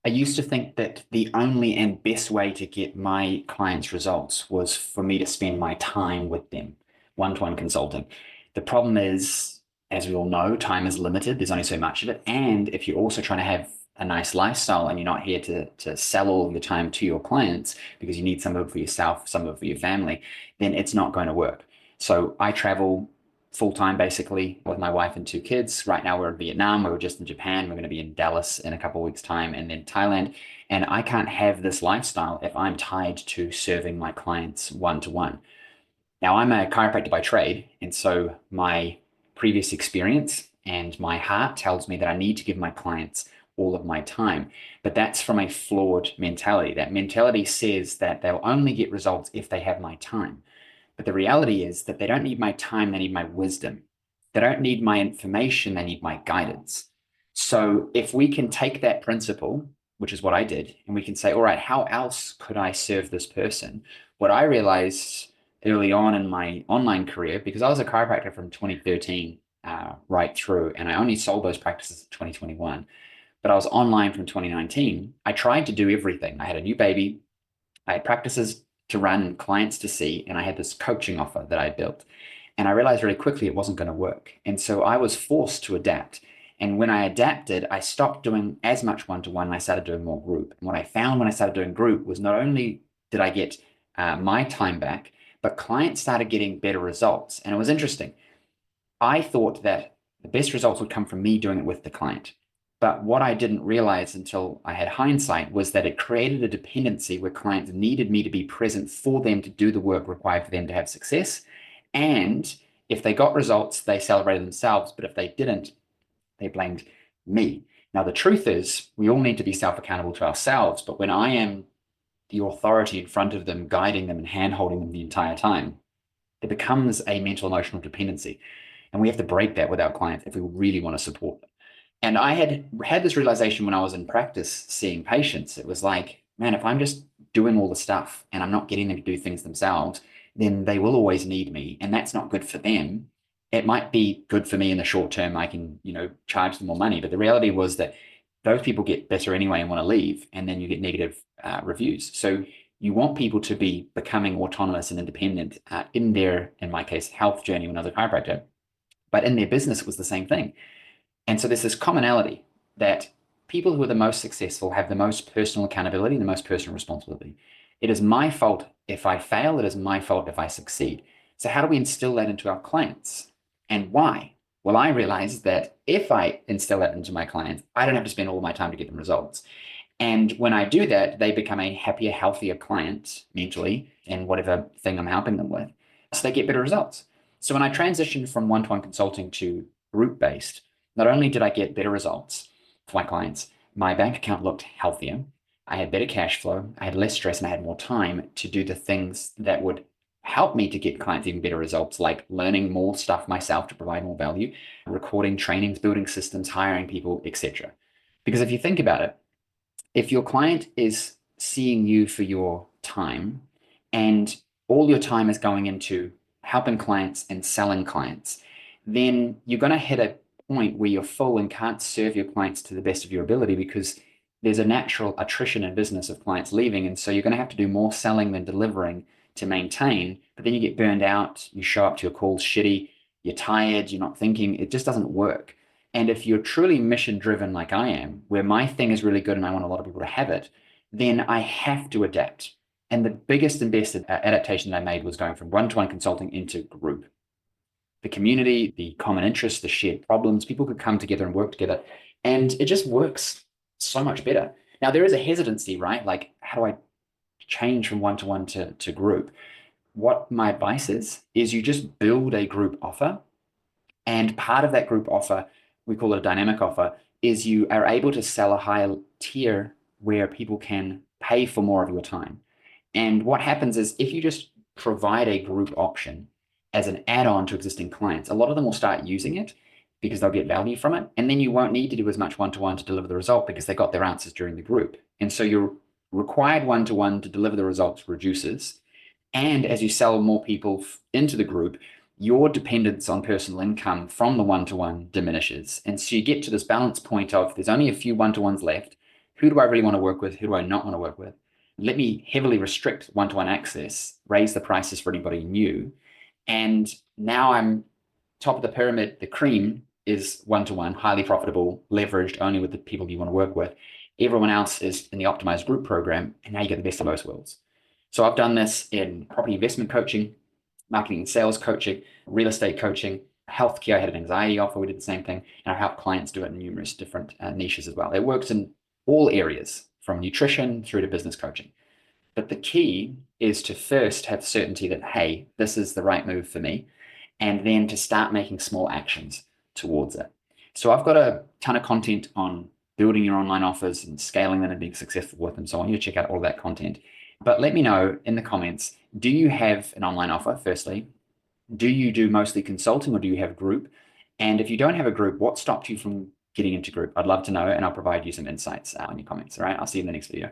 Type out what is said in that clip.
I used to think that the only and best way to get my clients' results was for me to spend my time with them, one-to-one consulting. The problem is, as we all know, time is limited. There's only so much of it. And if you're also trying to have a nice lifestyle and you're not here to sell all of your time to your clients because you need some of it for yourself, some of it for your family, then it's not going to work. So I travel full time basically with my wife and two kids. Right now we're in Vietnam. We were just in Japan. We're going to be in Dallas in a couple of weeks' time and then Thailand. And I can't have this lifestyle if I'm tied to serving my clients one to one. Now, I'm a chiropractor by trade. And so my previous experience and my heart tells me that I need to give my clients all of my time. But that's from a flawed mentality. That mentality says that they'll only get results if they have my time. But the reality is that they don't need my time, they need my wisdom. They don't need my information, they need my guidance. So if we can take that principle, which is what I did, and we can say, all right, how else could I serve this person? What I realized early on in my online career, because I was a chiropractor from 2013 right through, and I only sold those practices in 2021, but I was online from 2019. I tried to do everything. I had a new baby, I had practices to run, clients to see, and I had this coaching offer that I built. And I realized really quickly it wasn't going to work. And so I was forced to adapt. And when I adapted, I stopped doing as much one to one and I started doing more group. And what I found when I started doing group was not only did I get my time back, but clients started getting better results. And it was interesting. I thought that the best results would come from me doing it with the client. But what I didn't realize until I had hindsight was that it created a dependency where clients needed me to be present for them to do the work required for them to have success. And if they got results, they celebrated themselves. But if they didn't, they blamed me. Now, the truth is, we all need to be self accountable to ourselves. But when I am the authority in front of them, guiding them and hand holding them the entire time, it becomes a mental emotional dependency. And we have to break that with our clients if we really want to support them. And I had this realization when I was in practice seeing patients. It was like, man, if I'm just doing all the stuff and I'm not getting them to do things themselves, then they will always need me. And that's not good for them. It might be good for me in the short term. I can, charge them more money. But the reality was that those people get better anyway and want to leave. And then you get negative reviews. So you want people to be becoming autonomous and independent in their, in my case, health journey when I was a chiropractor. But in their business, it was the same thing. And so there's this commonality that people who are the most successful have the most personal accountability and the most personal responsibility. It is my fault if I fail. It is my fault if I succeed. So how do we instill that into our clients? And why? Well, I realized that if I instill that into my clients, I don't have to spend all my time to get them results. And when I do that, they become a happier, healthier client mentally in whatever thing I'm helping them with. So they get better results. So when I transitioned from one-to-one consulting to group-based, not only did I get better results for my clients, my bank account looked healthier. I had better cash flow, I had less stress, and I had more time to do the things that would help me to get clients even better results, like learning more stuff myself to provide more value, recording trainings, building systems, hiring people, etc. Because if you think about it, if your client is seeing you for your time and all your time is going into helping clients and selling clients, then you're going to hit a point where you're full and can't serve your clients to the best of your ability because there's a natural attrition in business of clients leaving. And so you're going to have to do more selling than delivering to maintain. But then you get burned out, you show up to your calls shitty, you're tired, you're not thinking, it just doesn't work. And if you're truly mission driven like I am, where my thing is really good and I want a lot of people to have it, then I have to adapt. And the biggest and best adaptation that I made was going from one-to-one consulting into group. The community, the common interests, the shared problems, people could come together and work together. And it just works so much better. Now, there is a hesitancy, right? Like, how do I change from one-to-one to group? What my advice is you just build a group offer. And part of that group offer, we call it a dynamic offer, is you are able to sell a higher tier where people can pay for more of your time. And what happens is if you just provide a group option as an add-on to existing clients, a lot of them will start using it because they'll get value from it. And then you won't need to do as much one-to-one to deliver the result because they got their answers during the group. And so your required one-to-one to deliver the results reduces. And as you sell more people into the group, your dependence on personal income from the one-to-one diminishes. And so you get to this balance point of there's only a few one-to-ones left Who do I really want to work with? Who do I not want to work with? Let me heavily restrict one-to-one access, raise the prices for anybody new. And now I'm top of the pyramid. The cream is one-to-one, highly profitable, leveraged only with the people you want to work with. Everyone else is in the optimized group program, and now you get the best of both worlds. So I've done this in property investment coaching, marketing and sales coaching, real estate coaching, healthcare. I had an anxiety offer. We did the same thing. And I helped clients do it in numerous different niches as well. It works in all areas from nutrition through to business coaching. But the key is to first have certainty that, hey, this is the right move for me, and then to start making small actions towards it. So I've got a ton of content on building your online offers and scaling them and being successful with them. So I want you to check out all that content. But let me know in the comments, do you have an online offer, firstly? Do you do mostly consulting or do you have group? And if you don't have a group, what stopped you from getting into group? I'd love to know, and I'll provide you some insights in your comments. All right, I'll see you in the next video.